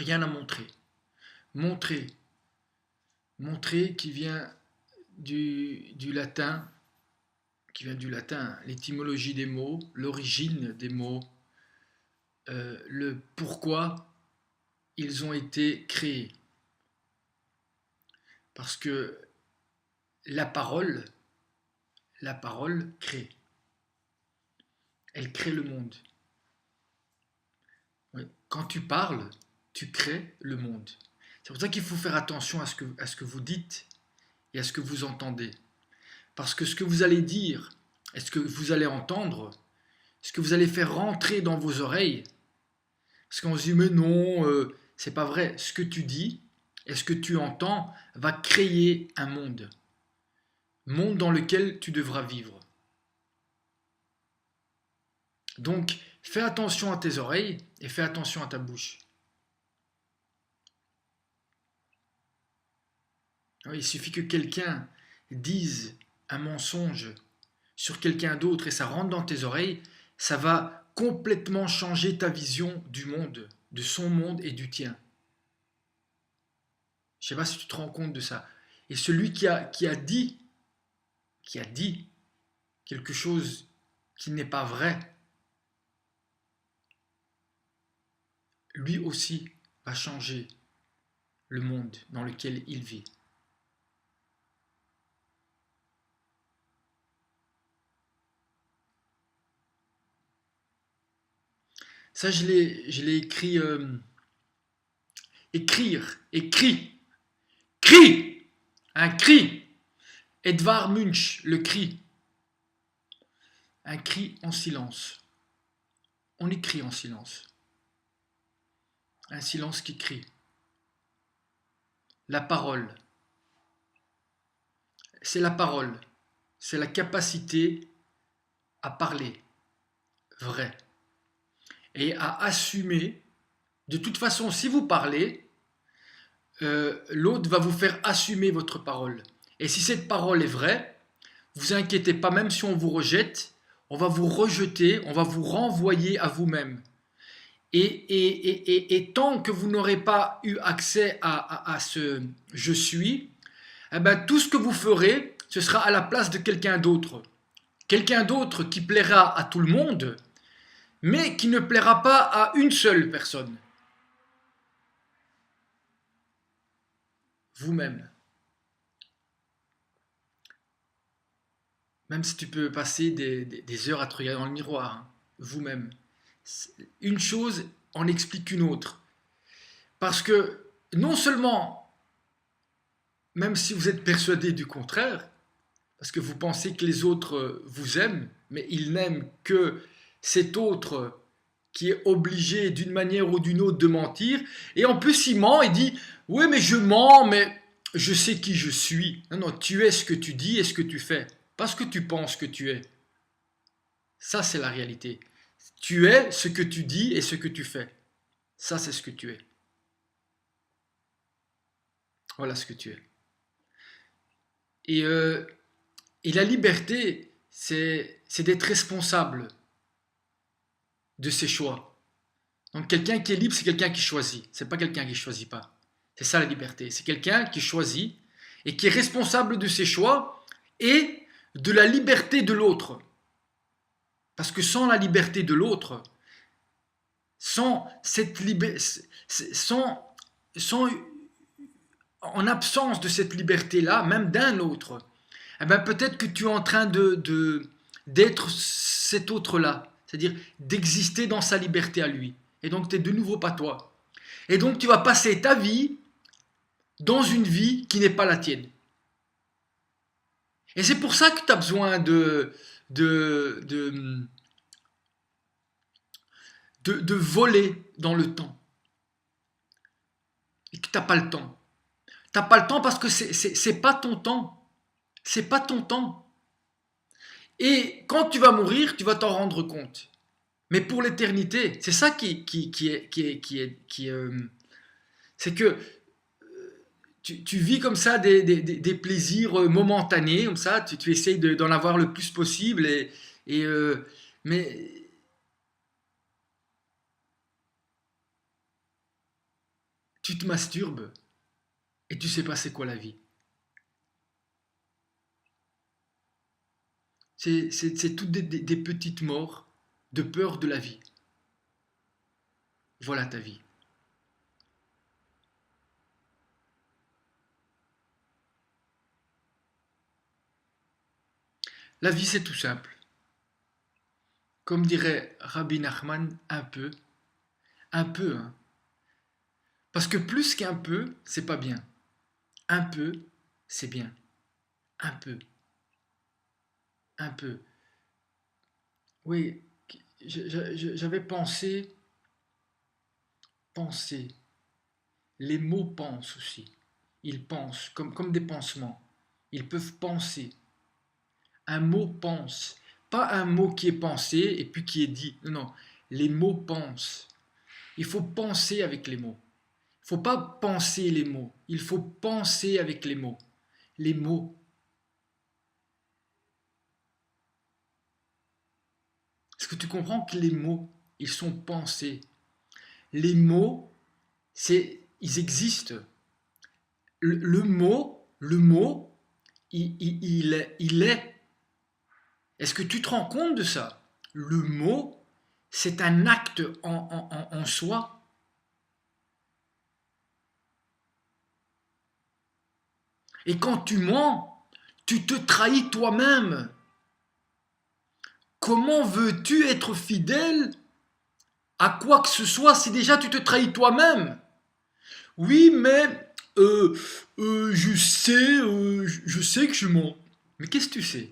rien à montrer. Montrer, montrer du latin, qui vient du latin, l'étymologie des mots, l'origine des mots, le pourquoi ils ont été créés. Parce que la parole crée. Elle crée le monde. Oui. Quand tu parles, tu crées le monde. C'est pour ça qu'il faut faire attention à ce que vous dites et à ce que vous entendez. Parce que ce que vous allez dire, et ce que vous allez entendre, ce que vous allez faire rentrer dans vos oreilles, parce qu'on se dit mais non, c'est pas vrai. Ce que tu dis et ce que tu entends va créer un monde. Monde dans lequel tu devras vivre. Donc, fais attention à tes oreilles et fais attention à ta bouche. Il suffit que quelqu'un dise un mensonge sur quelqu'un d'autre et ça rentre dans tes oreilles, ça va complètement changer ta vision du monde, de son monde et du tien. Je ne sais pas si tu te rends compte de ça. Et celui qui a dit quelque chose qui n'est pas vrai, lui aussi va changer le monde dans lequel il vit. Ça, je l'ai écrit. Écrire, écrit, cri, un cri. Edvard Munch, le cri. Un cri en silence. On écrit en silence. Un silence qui crie. La parole. C'est la parole. C'est la capacité à parler vrai. Et à assumer. De toute façon, si vous parlez, l'autre va vous faire assumer votre parole. Et si cette parole est vraie, vous inquiétez pas, même si on vous rejette, on va vous rejeter, on va vous renvoyer à vous-même. Et tant que vous n'aurez pas eu accès à ce je suis, eh ben, tout ce que vous ferez, ce sera à la place de quelqu'un d'autre. Quelqu'un d'autre qui plaira à tout le monde, mais qui ne plaira pas à une seule personne. Vous-même. Même si tu peux passer des heures à te regarder dans le miroir, hein, vous-même. Une chose en explique une autre. Parce que non seulement, même si vous êtes persuadé du contraire, parce que vous pensez que les autres vous aiment, mais ils n'aiment que cet autre qui est obligé d'une manière ou d'une autre de mentir, et en plus il ment, il dit « Oui, mais je mens, mais je sais qui je suis. » Non, non, tu es ce que tu dis et ce que tu fais, pas ce que tu penses que tu es. Ça, c'est la réalité. Tu es ce que tu dis et ce que tu fais. Ça, c'est ce que tu es. Voilà ce que tu es. Et, euh, et la liberté, c'est d'être responsable de ses choix. Donc quelqu'un qui est libre, c'est quelqu'un qui choisit. C'est pas quelqu'un qui choisit pas. C'est ça la liberté. C'est quelqu'un qui choisit et qui est responsable de ses choix et de la liberté de l'autre. Parce que sans la liberté de l'autre, sans cette en absence de cette liberté-là, même d'un autre, eh ben peut-être que tu es en train d'être cet autre-là, c'est-à-dire d'exister dans sa liberté à lui. Et donc tu n'es de nouveau pas toi. Et donc tu vas passer ta vie dans une vie qui n'est pas la tienne. Et c'est pour ça que tu as besoin de voler dans le temps. Et que tu n'as pas le temps. Tu n'as pas le temps parce que c'est pas ton temps. C'est pas ton temps. Et quand tu vas mourir, tu vas t'en rendre compte. Mais pour l'éternité, c'est ça c'est que tu vis comme ça des plaisirs momentanés, comme ça, tu essayes d'en avoir le plus possible, mais tu te masturbes et tu sais pas c'est quoi la vie. C'est toutes des petites morts de peur de la vie. Voilà ta vie. La vie, c'est tout simple. Comme dirait Rabbi Nachman, un peu, hein. Parce que plus qu'un peu, c'est pas bien. Un peu, c'est bien. Un peu, un peu. Oui, j'avais penser. Les mots pensent aussi. Ils pensent, comme des pansements. Ils peuvent penser. Un mot pense. Pas un mot qui est pensé et puis qui est dit. Non, non. Les mots pensent. Il faut penser avec les mots. Il ne faut pas penser les mots. Il faut penser avec les mots. Les mots. Est-ce que tu comprends que les mots, ils sont pensés? Les mots, ils existent. Le mot, il est. Est-ce que tu te rends compte de ça? Le mot, c'est un acte en soi. Et quand tu mens, tu te trahis toi-même. Comment veux-tu être fidèle à quoi que ce soit si déjà tu te trahis toi-même? Oui, mais je sais que je mens. Mais qu'est-ce que tu sais?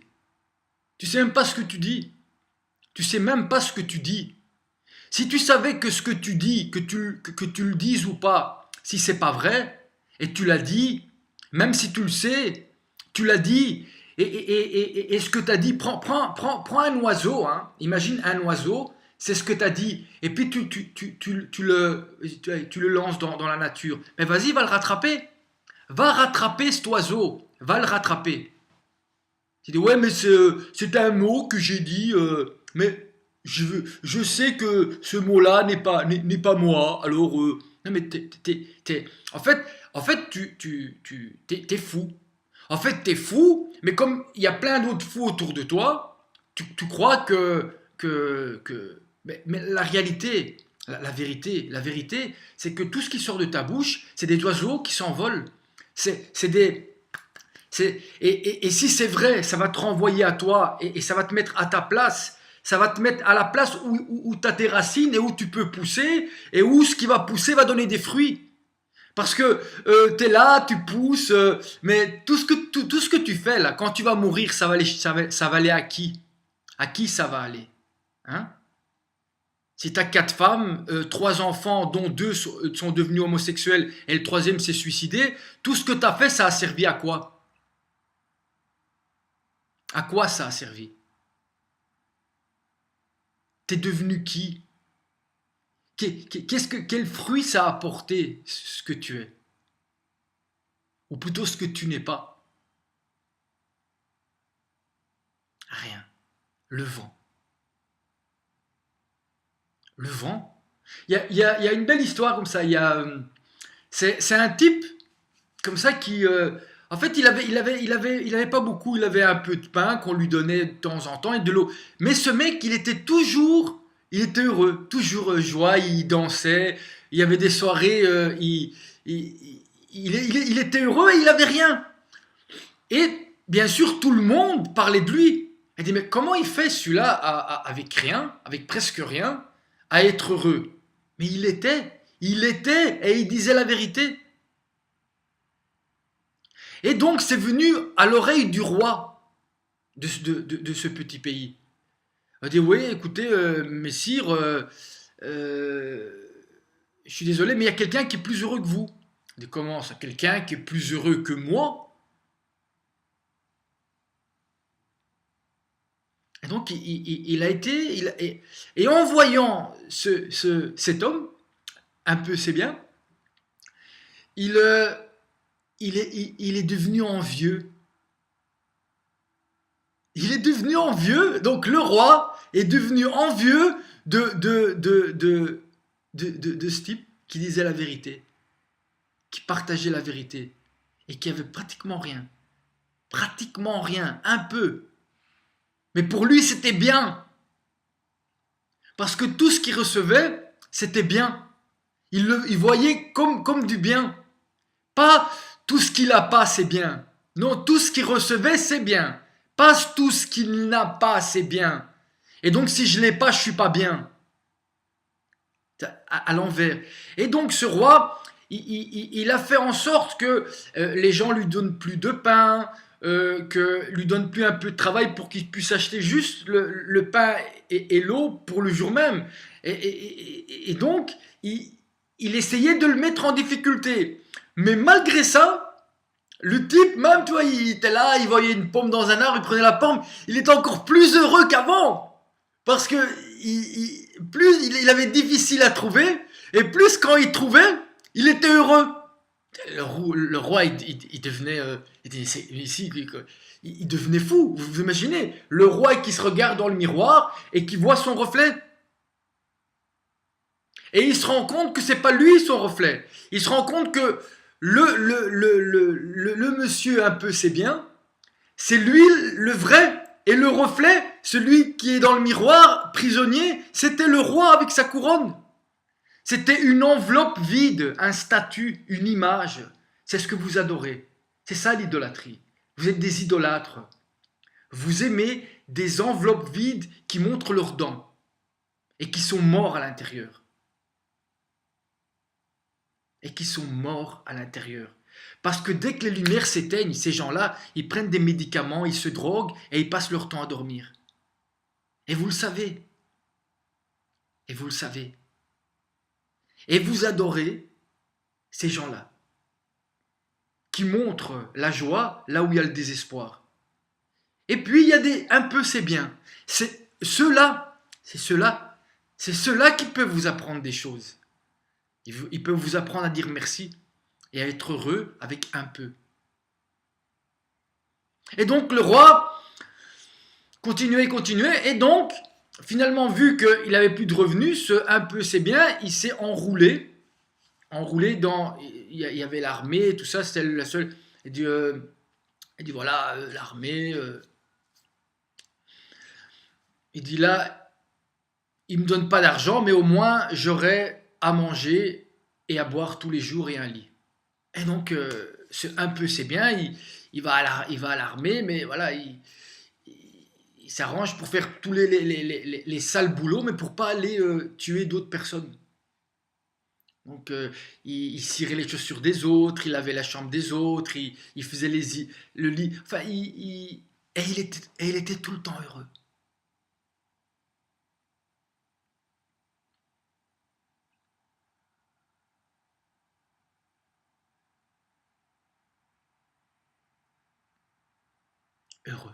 Tu sais même pas ce que tu dis. Tu sais même pas ce que tu dis. Si tu savais que ce que tu dis, que tu le dises ou pas, si c'est pas vrai, et tu l'as dit, même si tu le sais, tu l'as dit, et ce que tu as dit, prends un oiseau, hein, imagine un oiseau, c'est ce que tu as dit, et puis tu le lances dans la nature. Mais vas-y, va le rattraper. Va rattraper cet oiseau, va le rattraper. Tu dis, ouais, mais c'est un mot que j'ai dit, mais je sais que ce mot-là n'est pas moi, alors, non, mais en fait, t'es fou. En fait, t'es fou, mais comme il y a plein d'autres fous autour de toi, tu crois mais la réalité, la vérité, c'est que tout ce qui sort de ta bouche, c'est des oiseaux qui s'envolent. C'est des, et si c'est vrai, ça va te renvoyer à toi et ça va te mettre à ta place. Ça va te mettre à la place où tu as tes racines et où tu peux pousser et où ce qui va pousser va donner des fruits. Parce que tu es là, tu pousses, mais tout ce que tu fais là, quand tu vas mourir, ça va aller à qui? À qui ça va aller? Hein? Si tu as 4 femmes, 3 enfants, dont 2 sont devenus homosexuels et le troisième s'est suicidé, tout ce que tu as fait, ça a servi à quoi? À quoi ça a servi? T'es devenu qui? Quel fruit ça a apporté ce que tu es? Ou plutôt ce que tu n'es pas? Rien. Le vent. Le vent. Il y a une belle histoire comme ça. C'est un type comme ça qui... en fait, il avait pas beaucoup. Il avait un peu de pain qu'on lui donnait de temps en temps et de l'eau. Mais ce mec, il était heureux. Toujours joie, il dansait. Il y avait des soirées, il était heureux et il avait rien. Et bien sûr, tout le monde parlait de lui. Elle dit, mais comment il fait celui-là avec rien, avec presque rien, à être heureux? Mais il était, et il disait la vérité. Et donc, c'est venu à l'oreille du roi de ce petit pays. Il a dit, oui, écoutez, messire, je suis désolé, mais il y a quelqu'un qui est plus heureux que vous. Il dit, comment ça? Quelqu'un qui est plus heureux que moi? Et donc, il a été... et en voyant cet homme, un peu c'est bien, il, euh, il est devenu envieux. Il est devenu envieux, donc le roi est devenu envieux de ce type qui disait la vérité. qui partageait la vérité et qui avait pratiquement rien. Pratiquement rien, un peu. Mais pour lui, c'était bien. Parce que tout ce qu'il recevait, c'était bien. Il voyait comme du bien. Pas tout ce qu'il n'a pas, c'est bien. Non, tout ce qu'il recevait, c'est bien. Pas tout ce qu'il n'a pas, c'est bien. Et donc, si je ne l'ai pas, je ne suis pas bien. À l'envers. Et donc, ce roi, il a fait en sorte que les gens lui donnent plus de pain, que lui donnent plus un peu de travail pour qu'il puisse acheter juste le pain et l'eau pour le jour même. Et donc, il essayait de le mettre en difficulté. Mais malgré ça, le type, même, tu vois, il était là, il voyait une pomme dans un arbre, il prenait la pomme, il était encore plus heureux qu'avant. Parce que plus il avait difficile à trouver, et plus quand il trouvait, il était heureux. Le roi, il devenait, il devenait fou. Vous imaginez, le roi qui se regarde dans le miroir et qui voit son reflet. Et il se rend compte que c'est pas lui son reflet. Il se rend compte que le monsieur un peu c'est bien, c'est lui le vrai. Et le reflet, celui qui est dans le miroir, prisonnier, c'était le roi avec sa couronne. C'était une enveloppe vide, un statut, une image. C'est ce que vous adorez. C'est ça l'idolâtrie. Vous êtes des idolâtres. Vous aimez des enveloppes vides qui montrent leurs dents et qui sont morts à l'intérieur. Et qui sont morts à l'intérieur. Parce que dès que les lumières s'éteignent, ces gens-là, ils prennent des médicaments, ils se droguent et ils passent leur temps à dormir. Et vous le savez. Et vous le savez. Et vous adorez ces gens-là qui montrent la joie là où il y a le désespoir. Et puis il y a des un peu c'est bien. C'est ceux-là qui peuvent vous apprendre des choses. Ils peuvent vous apprendre à dire merci et à être heureux avec un peu. Et donc le roi continuait, et donc finalement vu qu'il n'avait plus de revenus, ce un peu c'est bien, il s'est enroulé dans, il y avait l'armée, tout ça, c'était la seule, il dit voilà, l'armée, il dit là, il me donne pas d'argent, mais au moins j'aurai à manger et à boire tous les jours et un lit. Et donc, un peu c'est bien, il va à l'armée, mais voilà, il s'arrange pour faire tous les sales boulots, mais pour pas aller tuer d'autres personnes. Donc, il cirait les chaussures des autres, il lavait la chambre des autres, il faisait le lit. Enfin, il était tout le temps heureux. Heureux.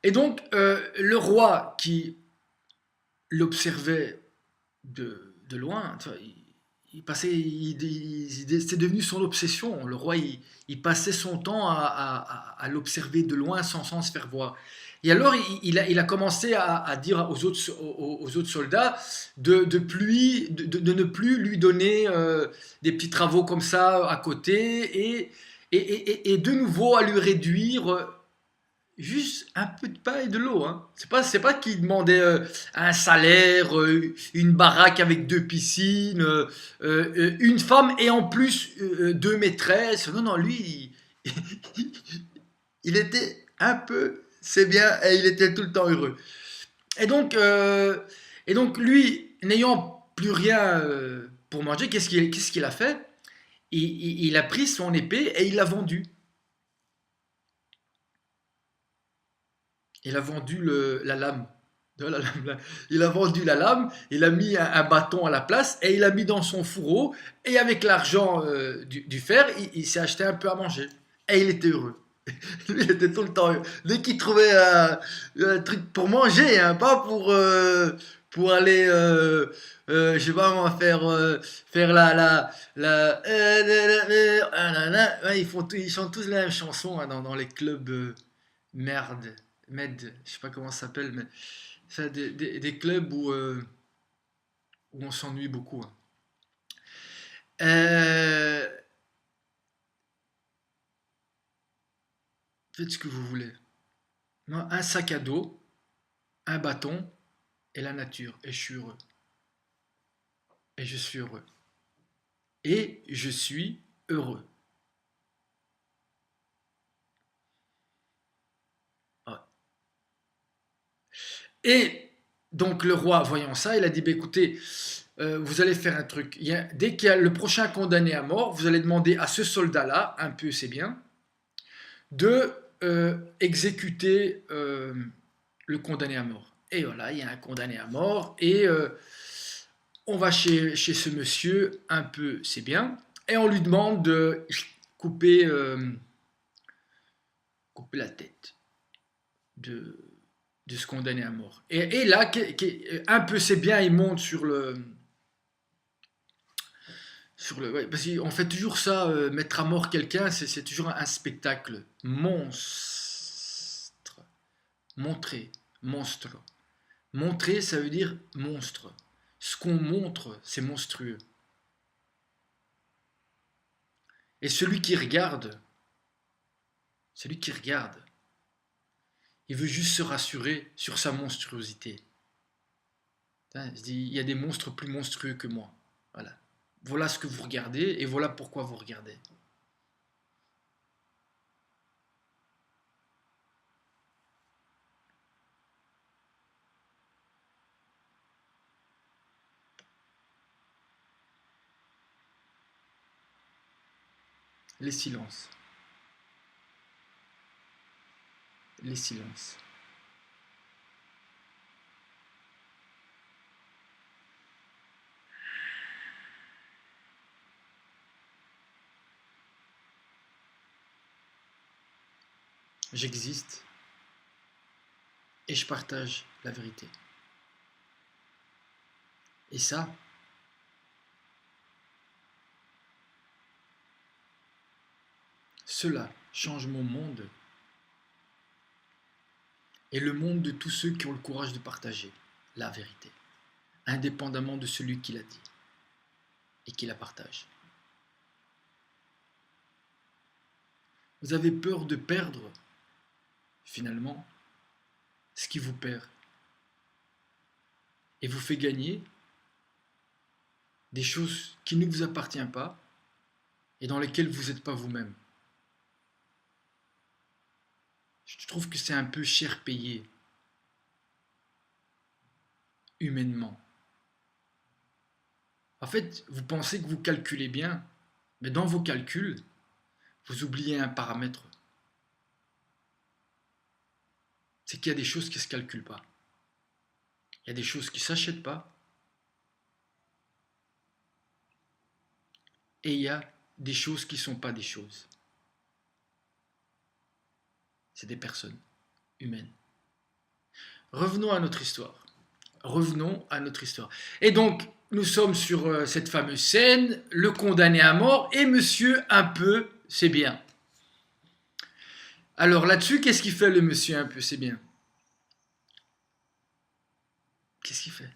Et donc, le roi qui l'observait de loin, tu vois, c'était devenu son obsession. Le roi, il passait son temps à l'observer de loin sans se faire voir. Et alors, il a commencé à dire aux autres soldats de ne plus lui donner des petits travaux comme ça à côté et de nouveau à lui réduire juste un peu de pain et de l'eau. Hein. C'est pas qu'il demandait un salaire, une baraque avec deux piscines, une femme et en plus deux maîtresses. Non, non, lui, il était un peu, c'est bien, et il était tout le temps heureux. Et donc, euh, et donc lui, n'ayant plus rien pour manger, qu'est-ce qu'il a fait? Il a pris son épée et il l'a vendue. Il a vendu la lame. Il a vendu la lame, il a mis un bâton à la place et il a mis dans son fourreau. Et avec l'argent du fer, il s'est acheté un peu à manger. Et il était heureux. Lui, il était tout le temps heureux. Dès qu'il trouvait un truc pour manger, hein, pas pour aller, je sais pas moi, faire ouais, ils chantent tous la même chanson hein, dans les clubs merde. Med, je sais pas comment ça s'appelle, mais c'est des clubs où on s'ennuie beaucoup, hein. Euh, Faites ce que vous voulez. Moi, un sac à dos, un bâton et la nature. Et je suis heureux. Et je suis heureux. Et je suis heureux. Ouais. Et donc le roi, voyant ça, il a dit, bah, écoutez, vous allez faire un truc. Dès qu'il y a le prochain condamné à mort, vous allez demander à ce soldat-là, un peu c'est bien, de exécuter le condamné à mort. Et voilà, il y a un condamné à mort, et on va chez ce monsieur, un peu c'est bien, et on lui demande de couper, couper la tête de, de se condamner à mort. Et là, un peu c'est bien, il monte ouais, parce qu'on fait toujours ça, mettre à mort quelqu'un, c'est toujours un spectacle monstre. Montrer, monstre. Montrer, ça veut dire monstre. Ce qu'on montre, c'est monstrueux. Et celui qui regarde, il veut juste se rassurer sur sa monstruosité. Il se dit, il y a des monstres plus monstrueux que moi. Voilà. Voilà ce que vous regardez et voilà pourquoi vous regardez. Les silences. Les silences. J'existe et je partage la vérité. Et ça, cela change mon monde et le monde de tous ceux qui ont le courage de partager la vérité, indépendamment de celui qui l'a dit et qui la partage. Vous avez peur de perdre, finalement, ce qui vous perd et vous fait gagner des choses qui ne vous appartiennent pas et dans lesquelles vous n'êtes pas vous-même. Je trouve que c'est un peu cher payé, humainement. En fait, vous pensez que vous calculez bien, mais dans vos calculs, vous oubliez un paramètre. C'est qu'il y a des choses qui ne se calculent pas. Il y a des choses qui ne s'achètent pas. Et il y a des choses qui ne sont pas des choses. C'est des personnes humaines. Revenons à notre histoire. Revenons à notre histoire. Et donc, nous sommes sur cette fameuse scène, le condamné à mort, et monsieur un peu, c'est bien. Alors là-dessus, qu'est-ce qu'il fait le monsieur un peu, c'est bien? Qu'est-ce qu'il fait?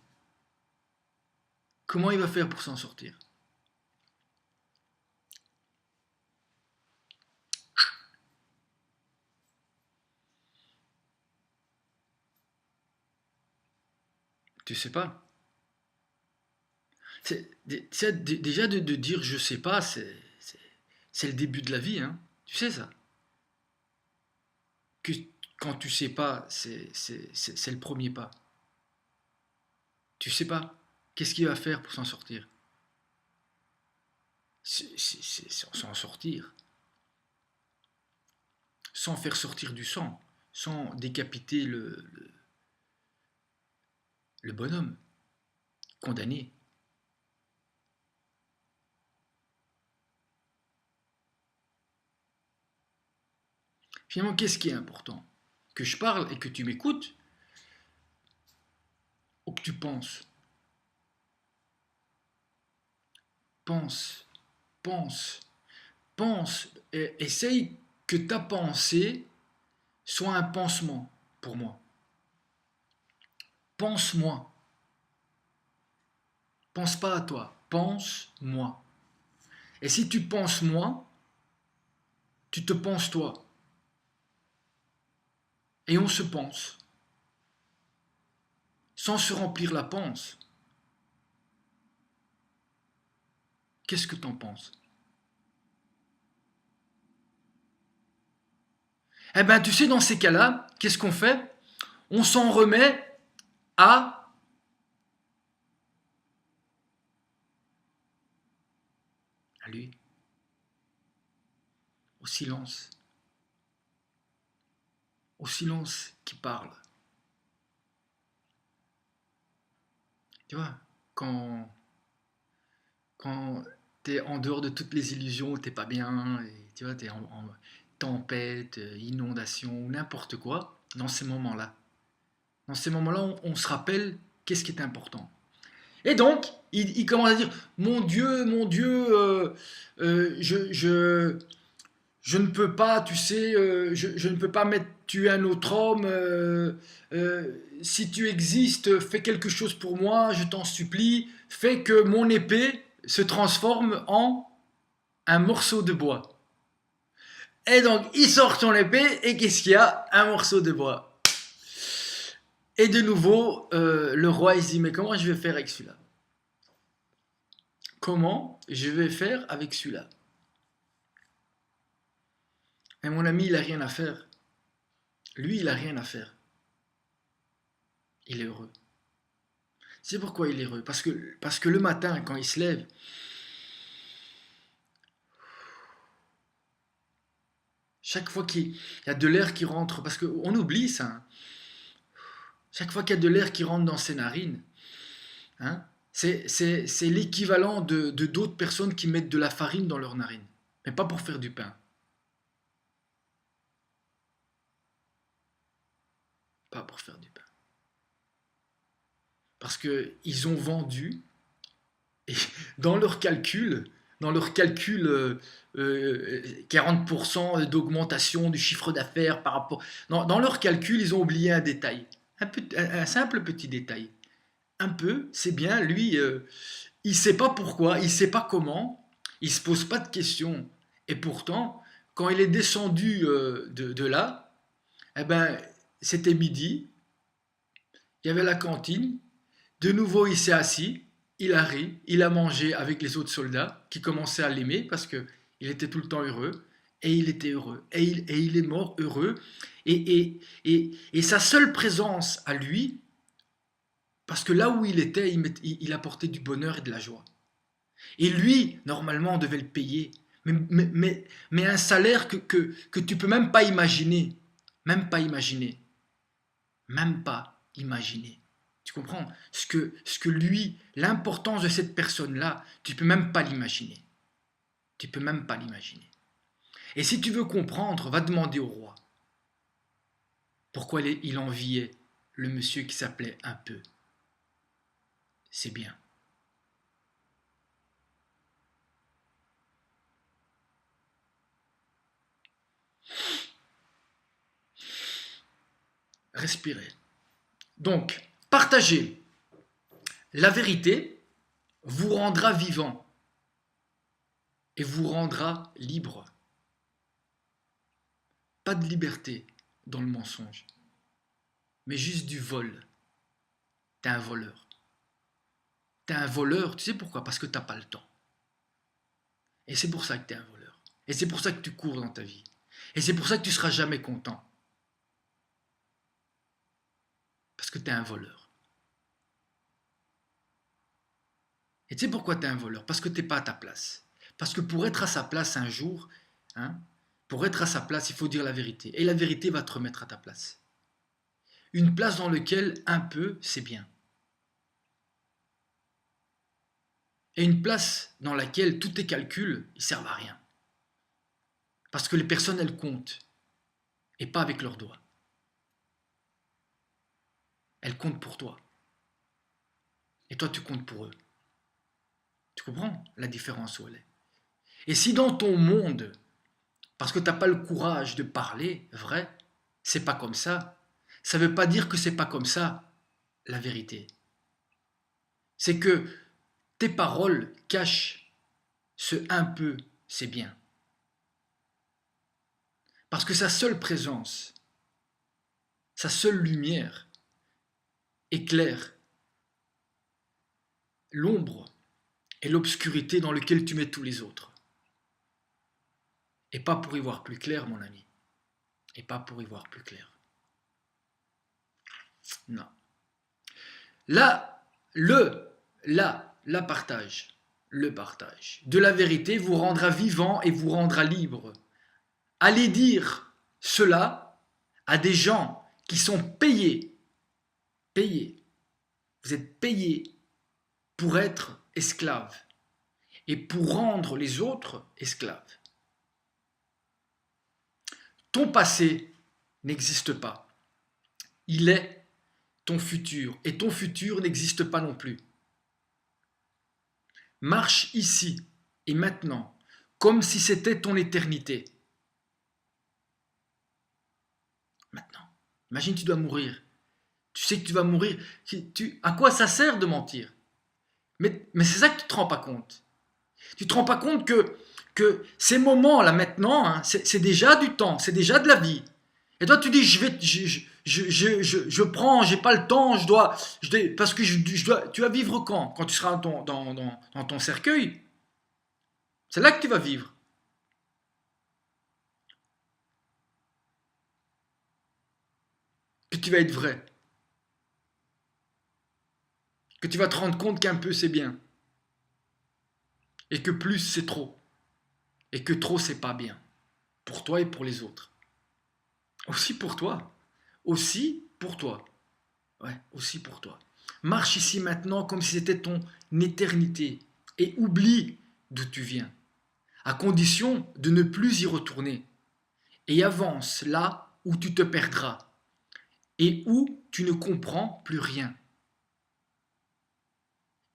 Comment il va faire pour s'en sortir? Tu sais pas. Déjà de dire je sais pas, c'est le début de la vie, hein. Tu sais ça. Que quand tu sais pas, c'est le premier pas. Tu sais pas. Qu'est-ce qu'il va faire pour s'en sortir? C'est s'en sortir. Sans faire sortir du sang. Sans décapiter le bonhomme. Condamné. Finalement, qu'est-ce qui est important? Que je parle et que tu m'écoutes ou que tu penses? Pense, pense, pense. Essaye que ta pensée soit un pansement. pour moi. Pense-moi. Pense pas à toi. Pense-moi. Et si tu penses moi, tu te penses toi. Et on se pense. Sans se remplir la panse. Qu'est-ce que t'en penses? Eh bien, tu sais, dans ces cas-là, qu'est-ce qu'on fait? On s'en remet à lui, au silence qui parle. Tu vois, quand, quand tu es en dehors de toutes les illusions, t'es pas bien, et, tu vois, tu es en tempête, inondation, n'importe quoi, dans ces moments-là, on se rappelle qu'est-ce qui est important. Et donc, il commence à dire, mon Dieu, je ne peux pas, tu sais, je ne peux pas mettre tuer un autre homme. Si tu existes, fais quelque chose pour moi, je t'en supplie. Fais que mon épée se transforme en un morceau de bois. Et donc, il sort son épée, et qu'est-ce qu'il y a? Un morceau de bois. Et de nouveau, le roi, il se dit, mais comment je vais faire avec celui-là? Comment je vais faire avec celui-là? Et mon ami, il n'a rien à faire. Lui, il n'a rien à faire. Il est heureux. C'est pourquoi il est heureux. Parce que le matin, quand il se lève, chaque fois qu'il y a de l'air qui rentre, parce qu'on oublie ça, hein. Chaque fois qu'il y a de l'air qui rentre dans ses narines, hein, c'est l'équivalent de d'autres personnes qui mettent de la farine dans leurs narines. Mais pas pour faire du pain. Pas pour faire du pain. Parce qu'ils ont vendu, et dans leur calcul 40% d'augmentation du chiffre d'affaires par rapport... Dans leur calcul, ils ont oublié un détail. Un simple petit détail. Un peu, c'est bien, lui, il ne sait pas pourquoi, il ne sait pas comment, il ne se pose pas de questions. Et pourtant, quand il est descendu de là, eh ben, c'était midi, il y avait la cantine, de nouveau il s'est assis, il a ri, il a mangé avec les autres soldats qui commençaient à l'aimer parce qu'il était tout le temps heureux, et il était heureux, et il est mort heureux, et sa seule présence à lui, parce que là où il était, il apportait du bonheur et de la joie. Et lui, normalement, on devait le payer, mais un salaire que tu peux même pas imaginer, même pas imaginer, même pas imaginer. Tu comprends? Ce que lui, l'importance de cette personne-là, tu peux même pas l'imaginer. Tu peux même pas l'imaginer. Et si tu veux comprendre, va demander au roi pourquoi il enviait le monsieur qui s'appelait un peu. C'est bien. Respirez. Donc, partager la vérité vous rendra vivant et vous rendra libre. Pas de liberté dans le mensonge, mais juste du vol. T'es un voleur. T'es un voleur, tu sais pourquoi? Parce que t'as pas le temps. Et c'est pour ça que t'es un voleur. Et c'est pour ça que tu cours dans ta vie. Et c'est pour ça que tu seras jamais content. Parce que t'es un voleur. Et tu sais pourquoi t'es un voleur? Parce que t'es pas à ta place. Parce que pour être à sa place un jour, hein, pour être à sa place, il faut dire la vérité. Et la vérité va te remettre à ta place. Une place dans laquelle un peu, c'est bien. Et une place dans laquelle tous tes calculs, ils servent à rien. Parce que les personnes, elles comptent. Et pas avec leurs doigts. Elles comptent pour toi. Et toi, tu comptes pour eux. Tu comprends la différence où elle est? Et si dans ton monde, parce que tu n'as pas le courage de parler, vrai, c'est pas comme ça, Ça ne veut pas dire que c'est pas comme ça, la vérité. C'est que tes paroles cachent ce un peu, c'est bien. Parce que sa seule présence, sa seule lumière éclaire l'ombre et l'obscurité dans lequel tu mets tous les autres. Et pas pour y voir plus clair, mon ami. Et pas pour y voir plus clair. Non. Là, la partage, le partage de la vérité vous rendra vivant et vous rendra libre. Allez dire cela à des gens qui sont payés. Vous êtes payés pour être esclaves et pour rendre les autres esclaves. Ton passé n'existe pas. Il est ton futur et ton futur n'existe pas non plus. Marche ici et maintenant comme si c'était ton éternité. Maintenant, imagine tu dois mourir. Tu sais que tu vas mourir. À quoi ça sert de mentir? Mais c'est ça que tu ne te rends pas compte. Tu ne te rends pas compte que ces moments-là maintenant, hein, c'est déjà du temps, c'est déjà de la vie. Et toi tu dis, je prends, j'ai pas le temps, parce que tu vas vivre quand tu seras dans ton cercueil. C'est là que tu vas vivre. Que tu vas être vrai. Que tu vas te rendre compte qu'un peu c'est bien. Et que plus c'est trop. Et que trop c'est pas bien. Pour toi et pour les autres. Aussi pour toi. Aussi pour toi. Ouais, aussi pour toi. Marche ici maintenant comme si c'était ton éternité. Et oublie d'où tu viens. À condition de ne plus y retourner. Et avance là où tu te perdras. Et où tu ne comprends plus rien.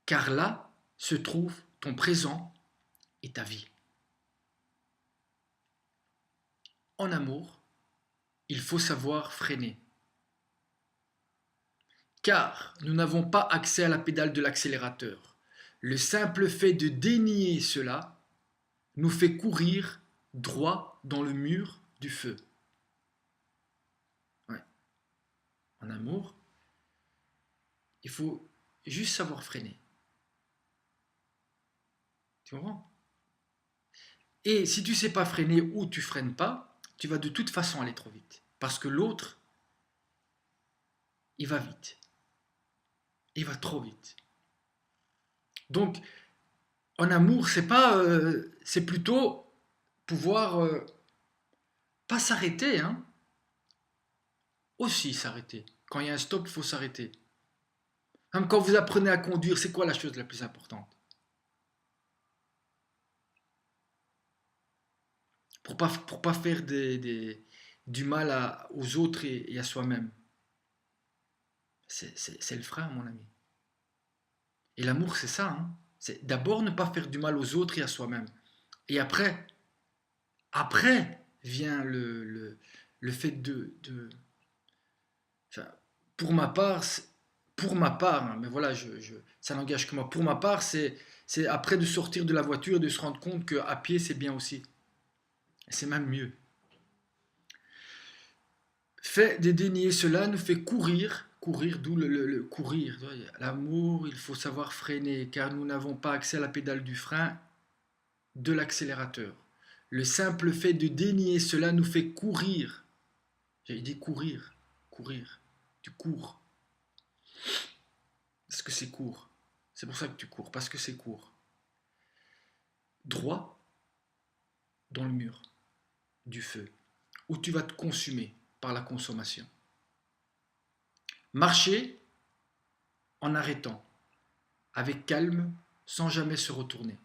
Car là se trouve ton présent et ta vie. En amour, il faut savoir freiner. Car nous n'avons pas accès à la pédale de l'accélérateur. Le simple fait de dénier cela nous fait courir droit dans le mur du feu. Ouais. En amour, il faut juste savoir freiner. Tu comprends? Et si tu ne sais pas freiner ou tu freines pas, tu vas de toute façon aller trop vite. Parce que l'autre, il va vite. Il va trop vite. Donc, en amour, c'est plutôt pouvoir pas s'arrêter, hein. Aussi s'arrêter. Quand il y a un stop, il faut s'arrêter. Même quand vous apprenez à conduire, c'est quoi la chose la plus importante? Pour pas faire du mal aux autres et à soi-même. C'est le frein, mon ami. Et l'amour, c'est ça, hein. C'est d'abord ne pas faire du mal aux autres et à soi-même. Et après vient le fait enfin, pour ma part, hein, mais voilà, ça n'engage que moi. Pour ma part, c'est après de sortir de la voiture et de se rendre compte qu'à pied, c'est bien aussi. C'est même mieux. Fait de dénier cela nous fait courir, d'où le courir. L'amour, il faut savoir freiner, car nous n'avons pas accès à la pédale du frein, de l'accélérateur. Le simple fait de dénier cela nous fait courir. J'ai dit courir. Tu cours. Parce que c'est court. C'est pour ça que tu cours, parce que c'est court. Droit dans le mur du feu, où tu vas te consumer par la consommation. Marcher en arrêtant, avec calme, sans jamais se retourner.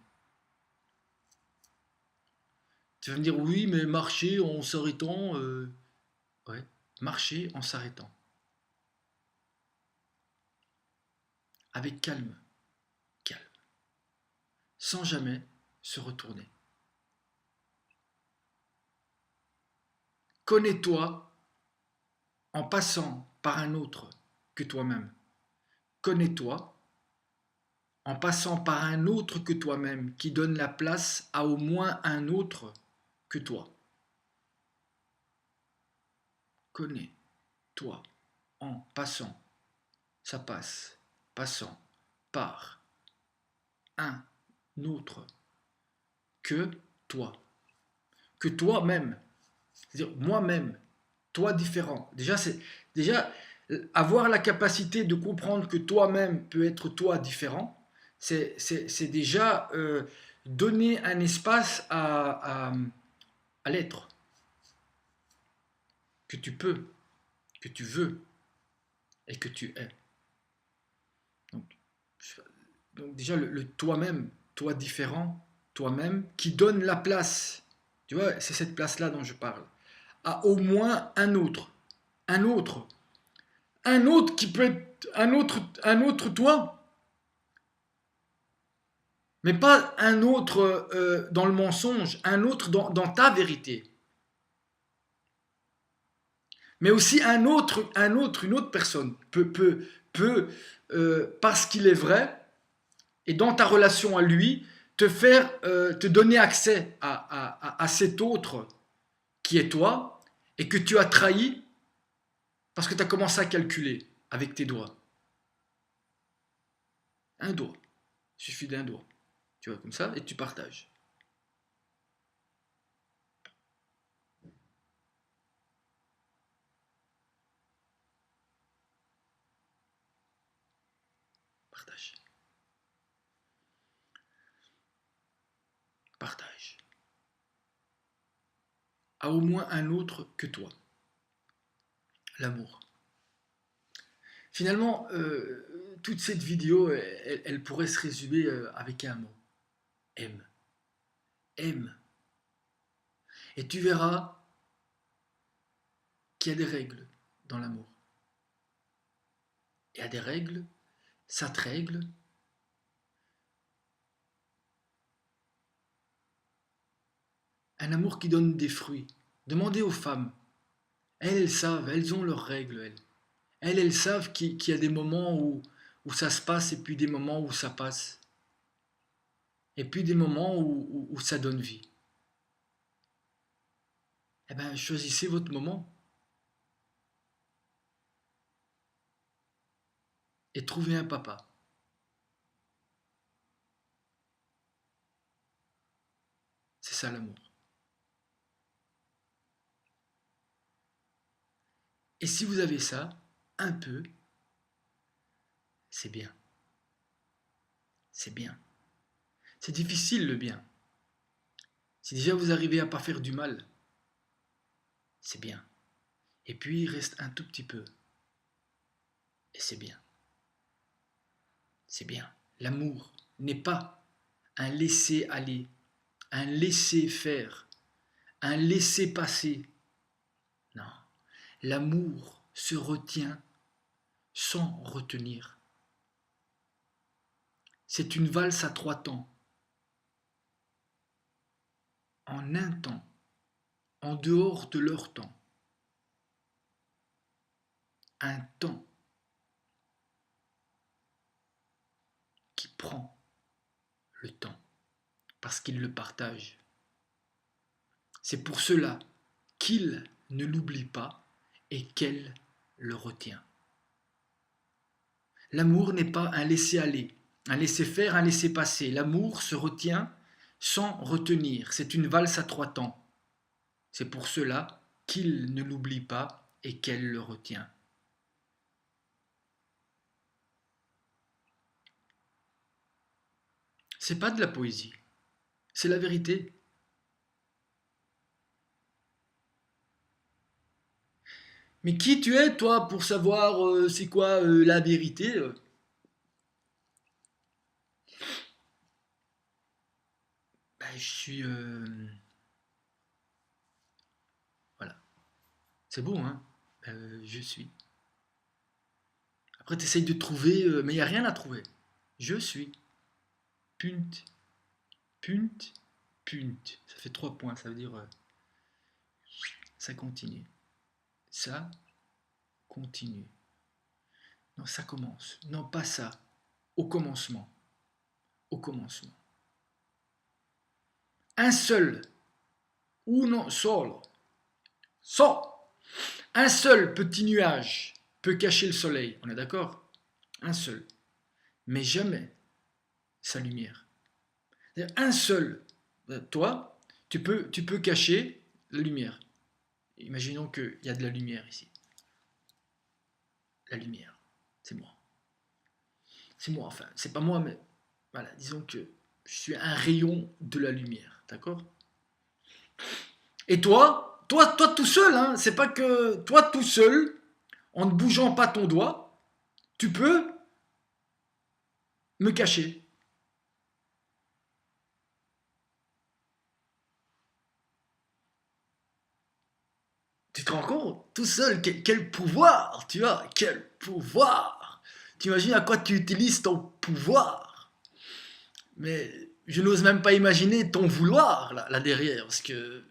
Tu vas me dire, oui, mais marcher en s'arrêtant, ouais, marcher en s'arrêtant. Avec calme, sans jamais se retourner. Connais-toi en passant par un autre que toi-même. Connais-toi en passant par un autre que toi-même qui donne la place à au moins un autre que toi. Connais-toi en passant, ça passe, passant par un autre que toi. Que toi-même. C'est-à-dire moi-même, toi différent. Déjà avoir la capacité de comprendre que toi-même peut être toi différent, c'est déjà donner un espace à l'être que tu peux, que tu veux et que tu es. Donc, donc déjà le toi-même, toi différent, toi-même, qui donne la place, tu vois, c'est cette place-là dont je parle, à au moins un autre, un autre qui peut être un autre toi, mais pas un autre dans le mensonge, un autre dans ta vérité, mais aussi une autre personne peut parce qu'il est vrai, et dans ta relation à lui, te donner accès à cet autre qui est toi, et que tu as trahi parce que tu as commencé à calculer avec tes doigts. Un doigt. Il suffit d'un doigt. Tu vois, comme ça, et tu partages. Partage. Partage. À au moins un autre que toi. L'amour. Finalement, toute cette vidéo, elle pourrait se résumer avec un mot. Aime. Aime. Et tu verras qu'il y a des règles dans l'amour. Il y a des règles, ça te règle. Un amour qui donne des fruits. Demandez aux femmes. Elles savent, elles ont leurs règles, elles. Elles savent qu'il y a des moments où ça se passe et puis des moments où ça passe. Et puis des moments où ça donne vie. Eh bien, choisissez votre moment et trouvez un papa. C'est ça l'amour. Et si vous avez ça, un peu, c'est bien. C'est bien. C'est difficile le bien. Si déjà vous arrivez à pas faire du mal, c'est bien. Et puis il reste un tout petit peu. Et c'est bien. C'est bien. L'amour n'est pas un laisser-aller, un laisser-faire, un laisser-passer. Non. L'amour se retient sans retenir. C'est une valse à trois temps. En un temps, en dehors de leur temps. Un temps qui prend le temps parce qu'il le partage. C'est pour cela qu'il ne l'oublie pas et qu'elle le retient. L'amour n'est pas un laisser-aller, un laisser-faire, un laisser-passer. L'amour se retient sans retenir. C'est une valse à trois temps. C'est pour cela qu'il ne l'oublie pas et qu'elle le retient. C'est pas de la poésie, c'est la vérité. Mais qui tu es, toi, pour savoir c'est quoi la vérité Ben, je suis... voilà. C'est beau, hein. Je suis. Après, tu essayes de trouver, mais il n'y a rien à trouver. Je suis. Punt, punt, punt. Ça fait 3 points, ça veut dire ça continue. Ça continue. Non, ça commence. Non, pas ça. Au commencement. Au commencement. Un seul, uno solo, so. Un seul petit nuage peut cacher le soleil. On est d'accord? Un seul. Mais jamais sa lumière. Un seul. Toi, tu peux cacher la lumière. Imaginons qu'il y a de la lumière ici. La lumière, c'est moi. C'est moi, enfin, c'est pas moi, mais voilà, disons que je suis un rayon de la lumière, d'accord? Et toi tout seul, hein, c'est pas que toi tout seul, en ne bougeant pas ton doigt, tu peux me cacher. Tu te rends compte? Tout seul, quel pouvoir, tu vois? Quel pouvoir! T'imagines à quoi tu utilises ton pouvoir? Mais je n'ose même pas imaginer ton vouloir là derrière, parce que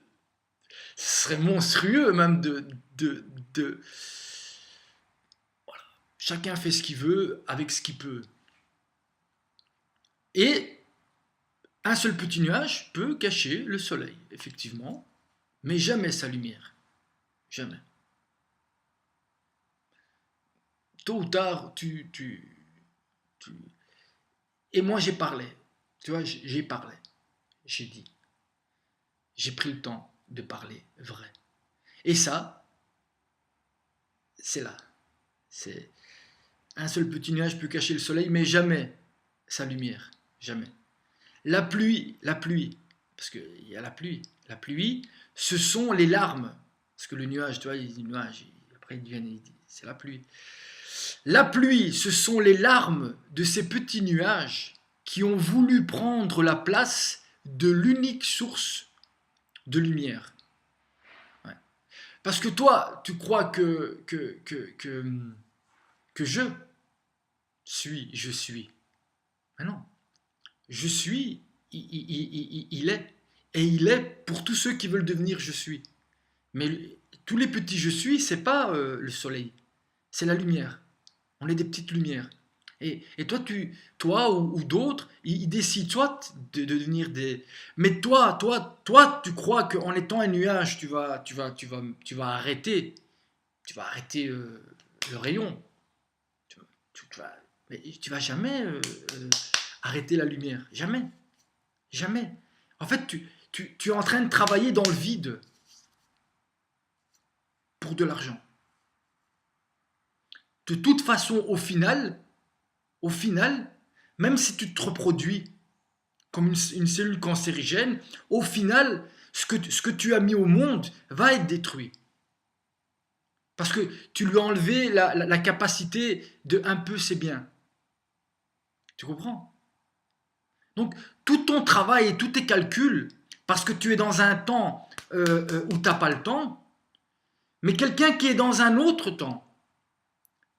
ce serait monstrueux même de... Voilà. Chacun fait ce qu'il veut avec ce qu'il peut. Et un seul petit nuage peut cacher le soleil, effectivement, mais jamais sa lumière. Jamais. Tôt ou tard, tu... Et moi, j'ai parlé. Tu vois, j'ai parlé. J'ai dit. J'ai pris le temps de parler vrai. Et ça, c'est là. C'est un seul petit nuage peut cacher le soleil, mais jamais sa lumière. Jamais. La pluie, parce qu'il y a la pluie. La pluie, ce sont les larmes. Parce que le nuage, tu vois, il dit nuage, après il devient, c'est la pluie. La pluie, ce sont les larmes de ces petits nuages qui ont voulu prendre la place de l'unique source de lumière. Ouais. Parce que toi, tu crois que je suis. Mais non. Je suis, il est. Et il est pour tous ceux qui veulent devenir je suis. Mais tous les petits je suis, c'est pas le soleil, c'est la lumière. On est des petites lumières. Et toi ou d'autres, ils décident soit de devenir des. Mais toi, tu crois qu'en étant un nuage, tu vas arrêter. Tu vas arrêter le rayon. Mais tu vas jamais arrêter la lumière. Jamais. Jamais. En fait, tu es en train de travailler dans le vide pour de l'argent. De toute façon, au final, même si tu te reproduis comme une cellule cancérigène, au final, ce que tu as mis au monde va être détruit. Parce que tu lui as enlevé la capacité de un peu c'est bien. Tu comprends? Donc, tout ton travail et tous tes calculs, parce que tu es dans un temps où tu n'as pas le temps, mais quelqu'un qui est dans un autre temps,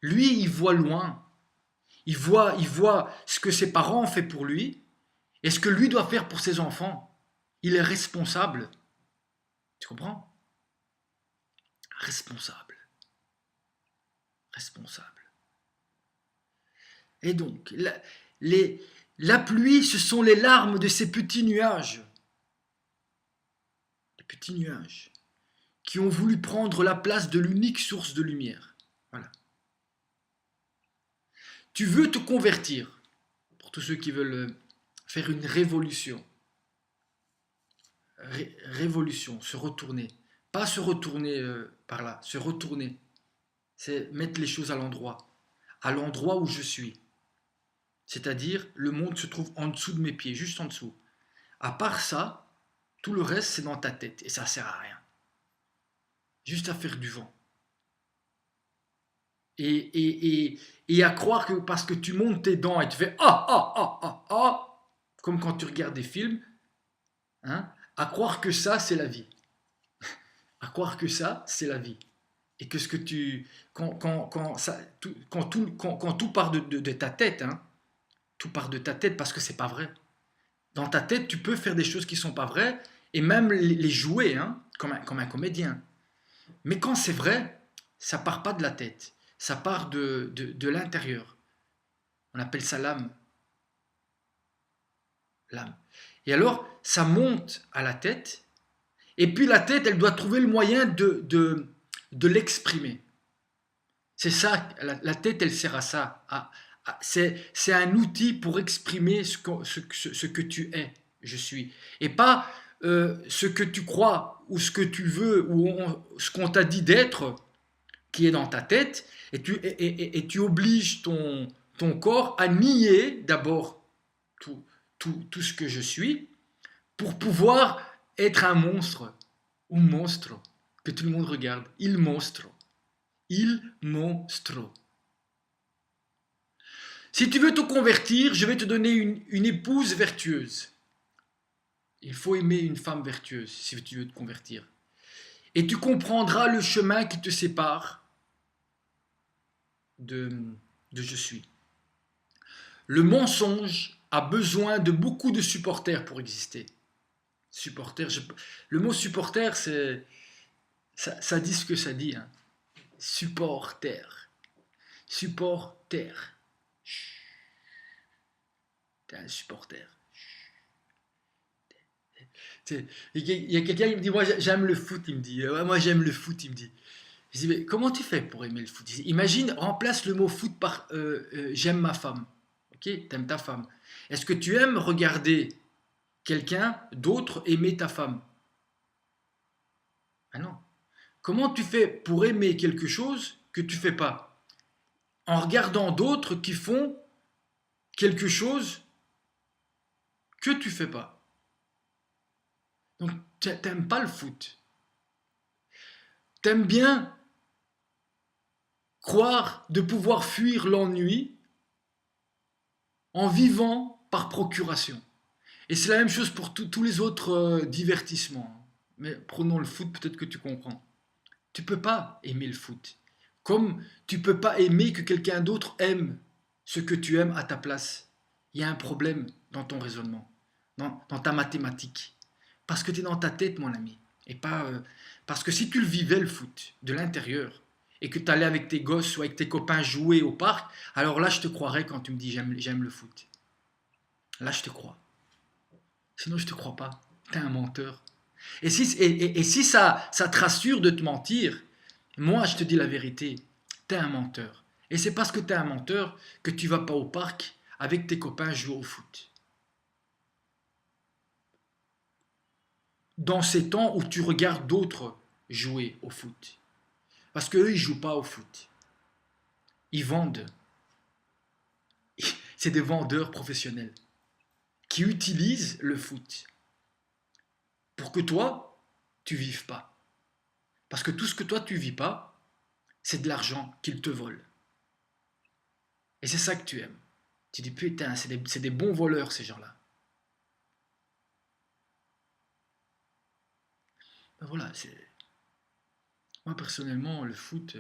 lui, il voit loin. Il voit ce que ses parents ont fait pour lui et ce que lui doit faire pour ses enfants. Il est responsable. Tu comprends? Responsable. Responsable. Et donc, la pluie, ce sont les larmes de ces petits nuages. Les petits nuages qui ont voulu prendre la place de l'unique source de lumière. Voilà. Tu veux te convertir, pour tous ceux qui veulent faire une révolution. Révolution, se retourner. Pas se retourner par là, se retourner. C'est mettre les choses à l'endroit où je suis. C'est-à-dire, le monde se trouve en dessous de mes pieds, juste en dessous. À part ça, tout le reste, c'est dans ta tête, et ça sert à rien. Juste à faire du vent. Et à croire que parce que tu montes tes dents et tu fais comme quand tu regardes des films, hein, à croire que ça, c'est la vie. À croire que ça, c'est la vie. Et que ce que tu. Quand tout part de ta tête, hein, tout part de ta tête parce que c'est pas vrai. Dans ta tête, tu peux faire des choses qui sont pas vraies et même les jouer hein, comme un comédien. Mais quand c'est vrai, Ça part pas de la tête, ça part de l'intérieur. On appelle ça l'âme. L'âme. Et alors, ça monte à la tête, et puis la tête, elle doit trouver le moyen de l'exprimer. C'est ça, la tête, elle sert à ça. C'est un outil pour exprimer ce que tu es, je suis. Et pas ce que tu crois, ou ce que tu veux, ou ce qu'on t'a dit d'être, qui est dans ta tête, et tu obliges ton corps à nier d'abord tout ce que je suis, pour pouvoir être un monstre, ou monstre, que tout le monde regarde. Il monstre. Il monstre. Si tu veux te convertir, je vais te donner une épouse vertueuse. Il faut aimer une femme vertueuse si tu veux te convertir. Et tu comprendras le chemin qui te sépare de, de je suis. Le mensonge a besoin de beaucoup de supporters pour exister. Supporter, le mot supporter, ça dit ce que ça dit. Hein. Supporter. Supporter. T'es un supporter. Il y a quelqu'un qui me dit, moi j'aime le foot, il me dit, ouais, moi j'aime le foot, il me dit. Je dis, mais comment tu fais pour aimer le foot? Imagine, remplace le mot foot par j'aime ma femme. Ok, t'aimes ta femme. Est-ce que tu aimes regarder quelqu'un d'autre aimer ta femme? Ah non. Comment tu fais pour aimer quelque chose que tu fais pas? En regardant d'autres qui font quelque chose que tu fais pas. Donc, t'aimes pas le foot. T'aimes bien croire de pouvoir fuir l'ennui en vivant par procuration. Et c'est la même chose pour tous les autres divertissements. Mais prenons le foot, peut-être que tu comprends. Tu peux pas aimer le foot. Comme tu peux pas aimer que quelqu'un d'autre aime ce que tu aimes à ta place. Il y a un problème dans ton raisonnement, dans ta mathématique. Parce que tu es dans ta tête, mon ami. Et pas, parce que si tu le vivais, le foot, de l'intérieur, et que tu allais avec tes gosses ou avec tes copains jouer au parc, alors là, je te croirais quand tu me dis j'aime le foot. Là, je te crois. Sinon, je te crois pas. Tu es un menteur. Et si ça te rassure de te mentir, moi, je te dis la vérité. Tu es un menteur. Et c'est parce que tu es un menteur que tu vas pas au parc avec tes copains jouer au foot. Dans ces temps où tu regardes d'autres jouer au foot. Parce qu'eux, ils jouent pas au foot. Ils vendent. C'est des vendeurs professionnels qui utilisent le foot pour que toi, tu vives pas. Parce que tout ce que toi, tu vis pas, c'est de l'argent qu'ils te volent. Et c'est ça que tu aimes. Tu dis, putain, c'est des bons voleurs, ces gens-là. Ben voilà, c'est... Moi, personnellement, le foot...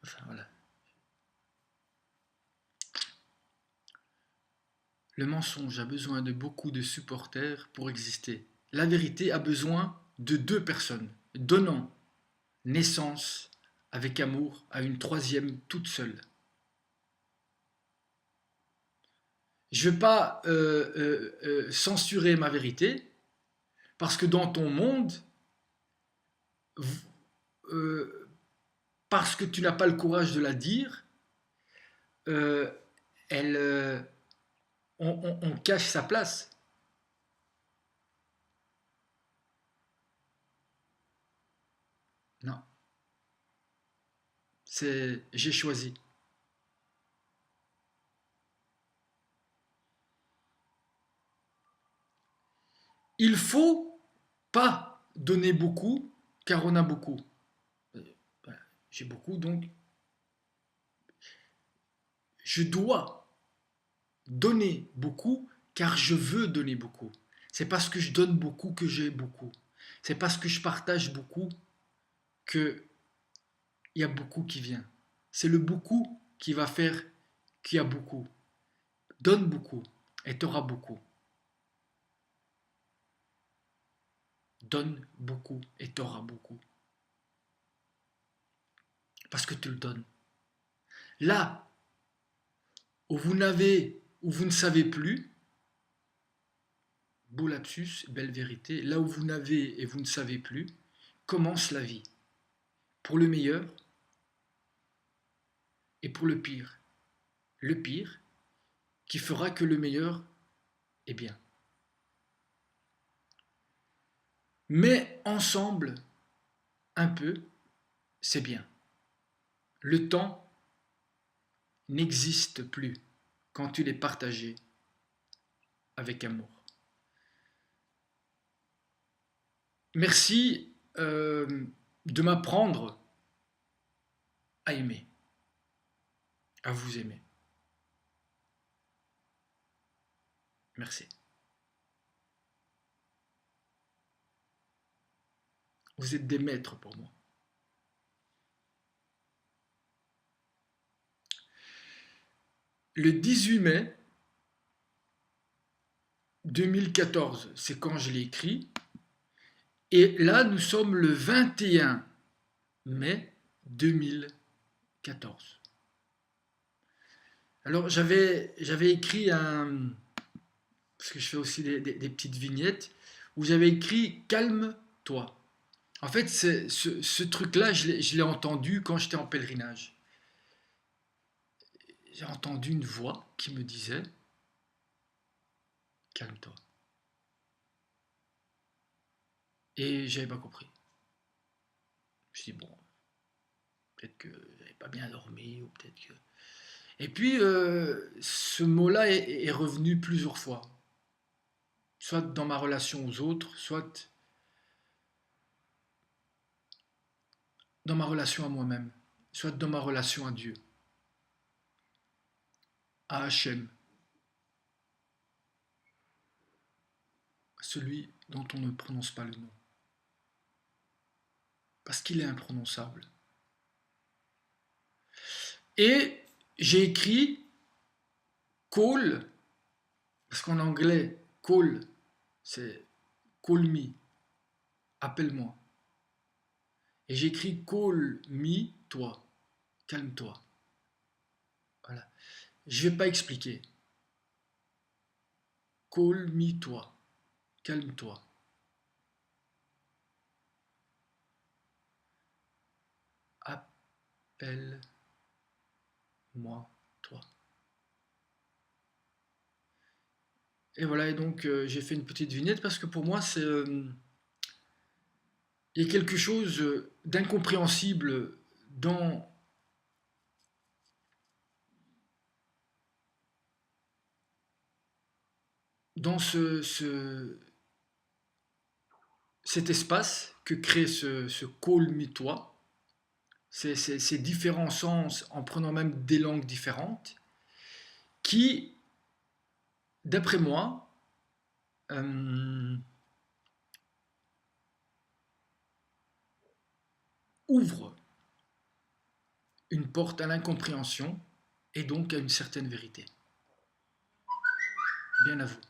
Enfin, voilà. Le mensonge a besoin de beaucoup de supporters pour exister. La vérité a besoin de deux personnes, donnant naissance avec amour à une troisième toute seule. Je ne vais pas censurer ma vérité, parce que dans ton monde, euh, parce que tu n'as pas le courage de la dire, euh, elle, on cache sa place. Non, c'est j'ai choisi. Il faut pas donner beaucoup, car on a beaucoup. Voilà, j'ai beaucoup, donc je dois donner beaucoup, car je veux donner beaucoup. C'est parce que je donne beaucoup que j'ai beaucoup. C'est parce que je partage beaucoup que il y a beaucoup qui vient. C'est le beaucoup qui va faire qu'il y a beaucoup. Donne beaucoup et tu auras beaucoup. Donne beaucoup et tu auras beaucoup. parce que tu le donnes. Là où vous ne savez plus, beau lapsus, belle vérité, là où vous n'avez et vous ne savez plus, commence la vie, pour le meilleur et pour le pire. Le pire qui fera que le meilleur est bien. Mais ensemble, un peu, c'est bien. Le temps n'existe plus quand tu l'es partagé avec amour. Merci de m'apprendre à aimer, à vous aimer. Merci. Vous êtes des maîtres pour moi. Le 18 mai 2014, c'est quand je l'ai écrit. Et là, nous sommes le 21 mai 2014. Alors, j'avais écrit parce que je fais aussi des petites vignettes, où j'avais écrit « Calme-toi ». En fait, ce truc-là, je l'ai entendu quand j'étais en pèlerinage. J'ai entendu une voix qui me disait « Calme-toi ». Et j'avais pas compris. Je me suis dit, bon, peut-être que j'avais pas bien dormi, ou peut-être que... Et puis, ce mot-là est revenu plusieurs fois. Soit dans ma relation aux autres, soit dans ma relation à moi-même, soit dans ma relation à Dieu, à Hachem, celui dont on ne prononce pas le nom. Parce qu'il est imprononçable. Et j'ai écrit call, parce qu'en anglais, call, c'est call me, appelle-moi. Et j'écris call me, toi, calme-toi. Voilà. Je ne vais pas expliquer. Call me, toi, calme-toi. Appelle-moi, toi. Et voilà, et donc j'ai fait une petite vignette parce que pour moi, il y a quelque chose d'incompréhensible dans cet espace que crée ce call me toi, ces différents sens en prenant même des langues différentes, qui, d'après moi, ouvre une porte à l'incompréhension et donc à une certaine vérité. Bien à vous.